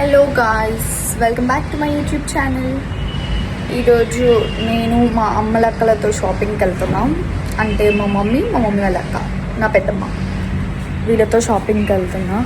Hello guys, welcome back to my YouTube channel. ఈరోజు నేను మా అమ్మలక్కలతో షాపింగ్కి వెళ్తున్నాం. అంటే మా మమ్మీ వాళ్ళ అక్క, నా పెద్దమ్మ, వీళ్ళతో షాపింగ్కి వెళ్తున్నా.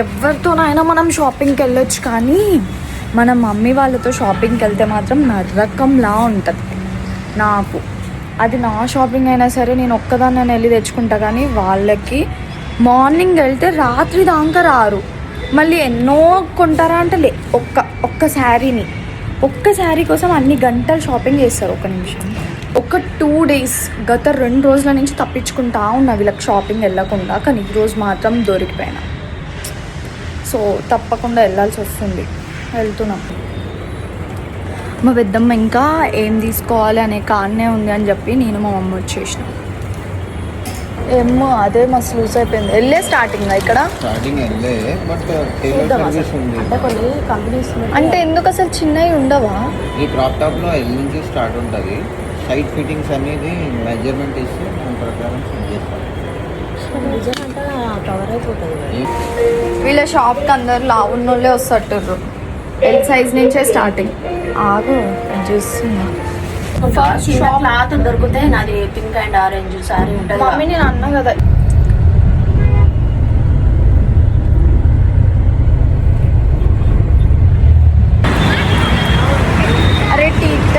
ఎవరితోనైనా మనం షాపింగ్కి వెళ్ళొచ్చు, కానీ మన మమ్మీ వాళ్ళతో షాపింగ్కి వెళ్తే మాత్రం నరకంలా ఉంటుంది నాకు. అది నా షాపింగ్ అయినా సరే నేను ఒక్కదాన్ని వెళ్ళి తెచ్చుకుంటా, కానీ వాళ్ళకి మార్నింగ్ వెళ్తే రాత్రి దాకా రారు. మళ్ళీ ఎన్నో కొంటారా అంటే ఒక్క శారీ కోసం అన్ని గంటలు షాపింగ్ చేస్తారు. ఒక నిమిషం, ఒక 2 days, గత 2 రోజుల నుంచి తప్పించుకుంటా ఉన్నా వీళ్ళకి షాపింగ్ వెళ్ళకుండా. కానీ ఈరోజు మాత్రం దొరికిపోయినా. సో తప్పకుండా వెళ్ళాల్సి వస్తుంది. వెళ్తున్నాం. మా పెద్దమ్మ ఇంకా ఏం తీసుకోవాలి అనే కాన్నే ఉంది అని చెప్పి నేను మా మమ్మ వచ్చేసినాం. ఏమో అదే మస్తు లూజ్ అయిపోయింది. వెళ్ళే స్టార్టింగ్ ఇక్కడ అంటే ఎందుకు అసలు చిన్నవి ఉండవా? ఈ క్రాప్ టాప్ లో ఎల్ నుంచి స్టార్ట్ ఉంటుంది. సైడ్ ఫిట్టింగ్స్ అనేది మెజర్మెంట్ ఇస్తే దాని ప్రకారం కవర్ అయిపోతుంది. వీళ్ళ షాప్కి అందరు లావున్నోళ్ళే వస్తట్టు. ఎల్ సైజ్ నుంచే స్టార్టింగ్. ఆగు చూస్తున్నా. క్లాత్ దొరికితే నాది పింక్ అండ్ ఆరెంజ్ సారీ ఉంటుంది. మమ్మీ నేను అన్నా కదా, అరే టీట్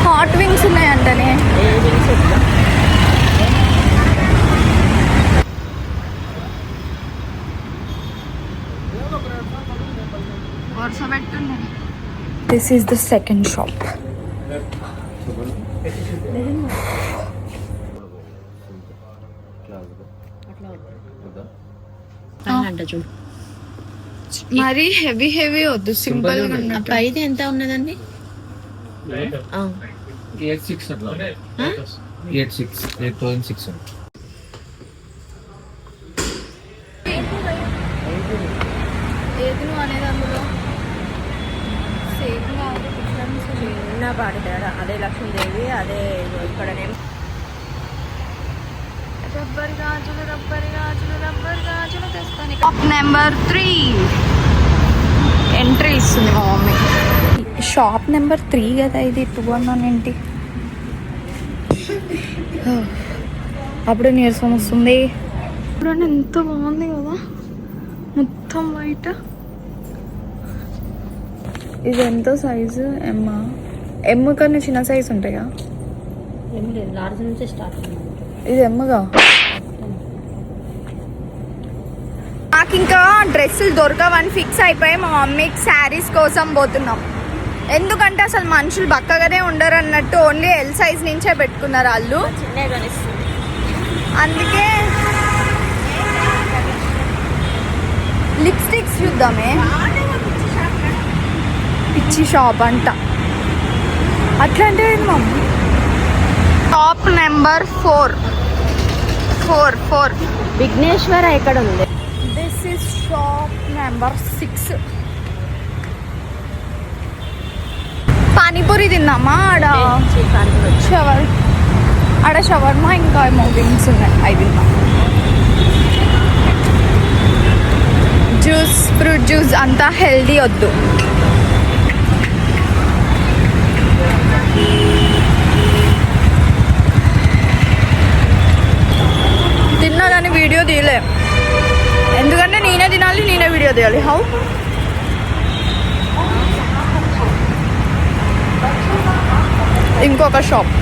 హాట్ వింగ్స్ ఉన్నాయంటనే. This is the second shop. మరి హెవీ వద్దు, సింపుల్ గా ఉన్నట్టు. పైది ఎంత ఉన్నదండి? 8.6 ఏది నువ్వు అనేది అందులో సేమ్ కాదు, డిఫరెన్స్ చిన్న పాటి తేడా. అదే లక్ష్మీదేవి, అదే ఇక్కడ రబ్బర్ గాజులు తెస్తాను. షాప్ నెంబర్ 3 ఎంట్రీ ఇస్తుంది మా మమ్మీ. షాప్ నెంబర్ 3 కదా ఇది. 2 అన్నానేంటి? అప్పుడు నీరసం వస్తుంది. ఇప్పుడు ఎంత బాగుంది కదా, మొత్తం వైట్. ఇది ఎంత సైజు? ఎమ్ కన్నా చిన్న సైజు ఉంటాయా? లార్జ్ నుంచి స్టార్ట్. ఇది ఎమ్గా. నాకు ఇంకా డ్రెస్సులు దొరకవని ఫిక్స్ అయిపోయి మా మమ్మీకి శారీస్ కోసం పోతున్నాం. ఎందుకంటే అసలు మనుషులు బక్కగానే ఉండరు అన్నట్టు ఓన్లీ ఎల్ సైజ్ నుంచే పెట్టుకున్నారు వాళ్ళు. అందుకే లిప్స్టిక్స్ చూద్దామే. పిచ్చి షాప్ అంట. అట్లాంటివి మమ్మీ. షాప్ నెంబర్ 4 విఘ్నేశ్వర ఎక్కడ ఉంది? This is shop number 6. Panipuri తిందామా? ఆడ షవర్మా ఇంకా వింగ్స్ ఉన్నాయి, అవి తిందాం. జ్యూస్, ఫ్రూట్ జ్యూస్ అంతా హెల్దీ వద్దు. తిన్నా కానీ వీడియో తీయలే, ఎందుకంటే నేనే తినాలి, నేనే వీడియో తీయాలి. హౌ? ఇంకొక షాప్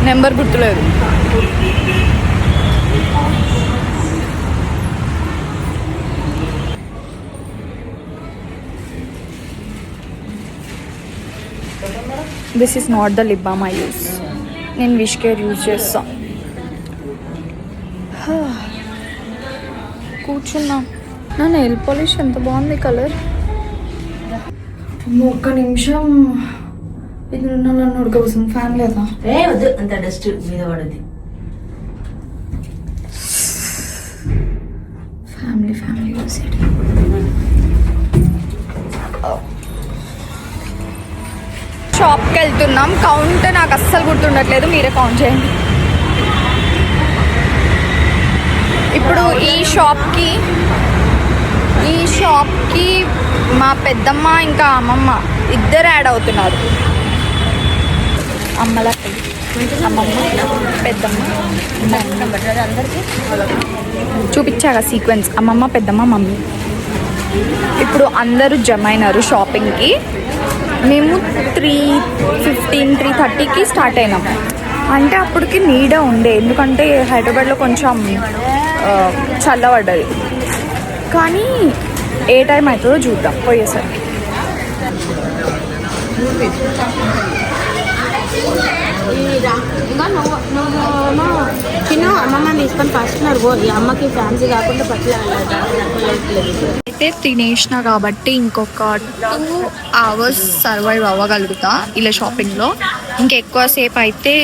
నెంబర్ గుర్తులేదు. This is not the lip balm I use. నేను విష్ కేర్ యూజ్ చేస్తా. కూర్చున్నా. నా నెయిల్ పాలిష్ ఎంత బాగుంది కలర్. ఒక్క నిమిషం, ఇది నన్ను ఉడకపోతుంది. ఫ్యాన్ లేదా? వద్దు, అంత డస్ట్ మీద పడుద్ది. Family use. షాప్కి వెళ్తున్నాం. కౌంట్ నాకు అస్సలు గుర్తుండట్లేదు, మీరే కౌంట్ చేయండి. ఇప్పుడు ఈ షాప్కి షాప్కి మా పెద్దమ్మ ఇంకా అమ్మమ్మ ఇద్దరు యాడ్ అవుతున్నారు. అమ్మమ్మ పెద్దమ్మ చూపించాక సీక్వెన్స్ అమ్మమ్మ పెద్దమ్మ మమ్మీ. ఇప్పుడు అందరూ జమ అయినారు షాపింగ్కి. మేము 3:15 3:30కి స్టార్ట్ అయినాం. అంటే అప్పటికి నీడ ఉండే, ఎందుకంటే హైదరాబాద్లో కొంచెం చల్లబడ్డది. కానీ ఏ టైం అవుతుందో చూద్దాం పోయేసరికి. ఇంకా నువ్వు చిన్న అమ్మమ్మ తీసుకొని ఫస్ట్ నడుగో. ఈ అమ్మకి ఫ్యాన్సీ కాకుండా అయితే తినేసిన కాబట్టి ఇంకొక 2 hours సర్వైవ్ అవ్వగలుగుతా ఇలా షాపింగ్లో. ఇంకెక్కువసేపు అయితే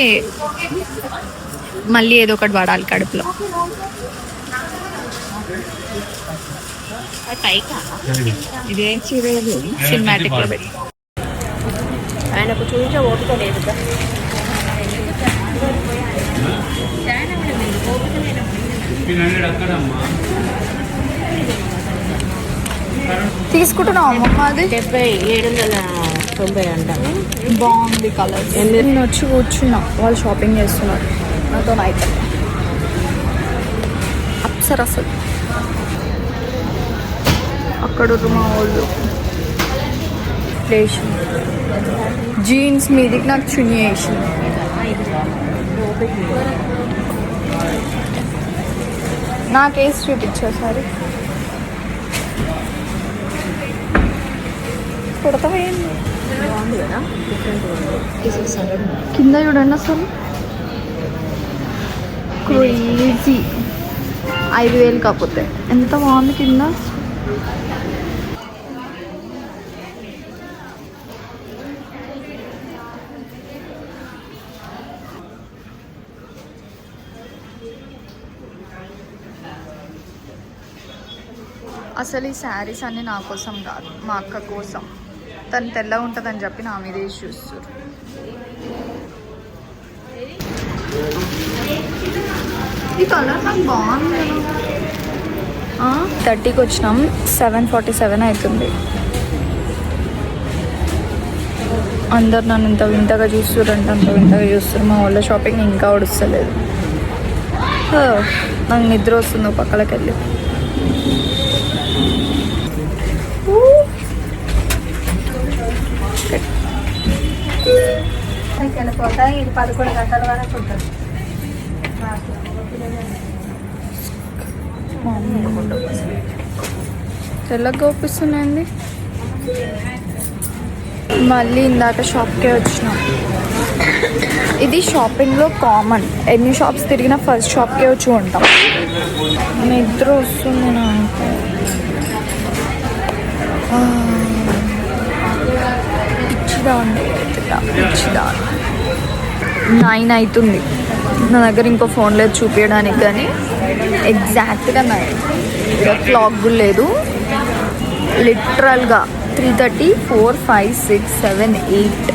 మళ్ళీ ఏదో ఒకటి పడాలి కడుపులో. ఇదేం సినిమాటిక్లో పెట్టి ఆయనకు చూపించే ఓపిక లేదు. తీసుకుంటున్నావు అమ్మమ్మ? అది 790 అంట. బాగుంది కలర్. నేను వచ్చి కూర్చున్నా, వాళ్ళు షాపింగ్ చేస్తున్నారు నాతో. నైట్ అప్సర్ అసలు అక్కడ మా వాళ్ళు వేసి జీన్స్ మీదికి నాకు చున్నీ వేసింది. నాకేసి చూపించా సరే కుడతావేంటి కింద చూడండి అసలు క్రేజీ. 5,000 కాకపోతే ఎంత బాగుంది కింద. అసలు ఈ శారీస్ అన్నీ నా కోసం కాదు, మా అక్క కోసం. తను తెల్లగా ఉంటుందని చెప్పి నా మీద వేసి చూస్తారు. ఈ కలర్ నాకు బాగుంది. 30కి వచ్చినాం, 7:47 అవుతుంది. అందరు నన్ను ఇంత వింతగా చూస్తారు అంటే అంత వింతగా చూస్తారు. మా వాళ్ళ షాపింగ్ ఇంకా ఉడుస్తలేదు. నాకు నిద్ర వస్తుంది పక్కలకి వెళ్ళి. ఇది 11 గంటల వరకు ఉంటుంది. తెల్లగా ఒప్పిస్తున్నాయండి. మళ్ళీ ఇందాక షాప్కే వచ్చినాం. ఇది షాపింగ్లో కామన్, ఎన్ని షాప్స్ తిరిగినా ఫస్ట్ షాప్కే వచ్చి ఉంటాం. నిద్ర వస్తుంది నాకు. పిచ్చిదా 9 అవుతుంది. నా దగ్గర ఇంకో ఫోన్ లేదు చూపించడానికి, కానీ ఎగ్జాక్ట్గా 9. క్లాక్ కూడా లేదు. లిటరల్గా 3:30 4 5 6 7 8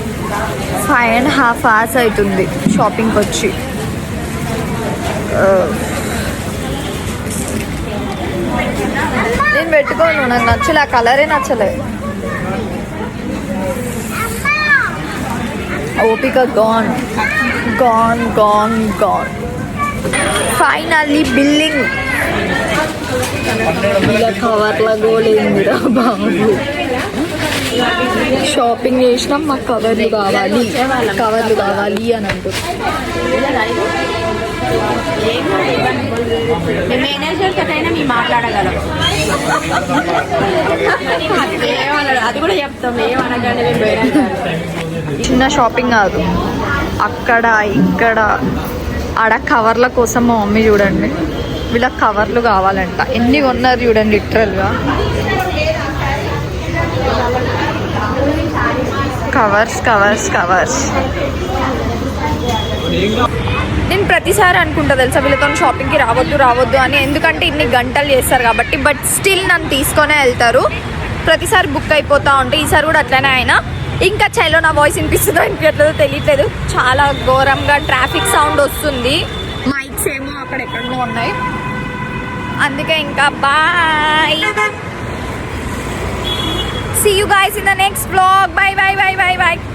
5.5 hours అవుతుంది షాపింగ్కి వచ్చి. నేను పెట్టుకోను, నాకు నచ్చలే, ఆ కలరే నచ్చలే. ఓపిక gone gone gone gone. Finally billing. ఇలా కవర్లా గోలేందిరా బాబు. షాపింగ్ చేసినాం, మాకు కవర్లు కావాలి అని అంటారు. మేనేజర్ తోటైనా మేము మాట్లాడగలం. అది కూడా చెప్తాం, ఏమనగానే మేము పోయినా. చిన్న షాపింగ్ కాదు, అక్కడ ఇక్కడ ఆడ కవర్ల కోసం మా మమ్మీ చూడండి, వీళ్ళకి కవర్లు కావాలంట. ఎన్ని కొన్నారు చూడండి లిటరల్గా. Covers covers covers. నేను ప్రతిసారి అనుకుంటా తెలుసా వీళ్ళతో షాపింగ్కి రావద్దు అని, ఎందుకంటే ఇన్ని గంటలు చేస్తారు కాబట్టి. బట్ స్టిల్ నన్ను తీసుకొనే వెళ్తారు. ప్రతిసారి బుక్ అయిపోతూ ఉంటే ఈసారి కూడా అట్లనే అయినా. ఇంకా చైలో నా వాయిస్ వినిపిస్తుందో వినిపించట్లేదో తెలియట్లేదు. చాలా ఘోరంగా ట్రాఫిక్ సౌండ్ వస్తుంది. మైక్స్ ఏమో అక్కడ ఎక్కడో ఉన్నాయి. అందుకే ఇంకా bye. you guys in the next vlog. Bye bye bye bye bye.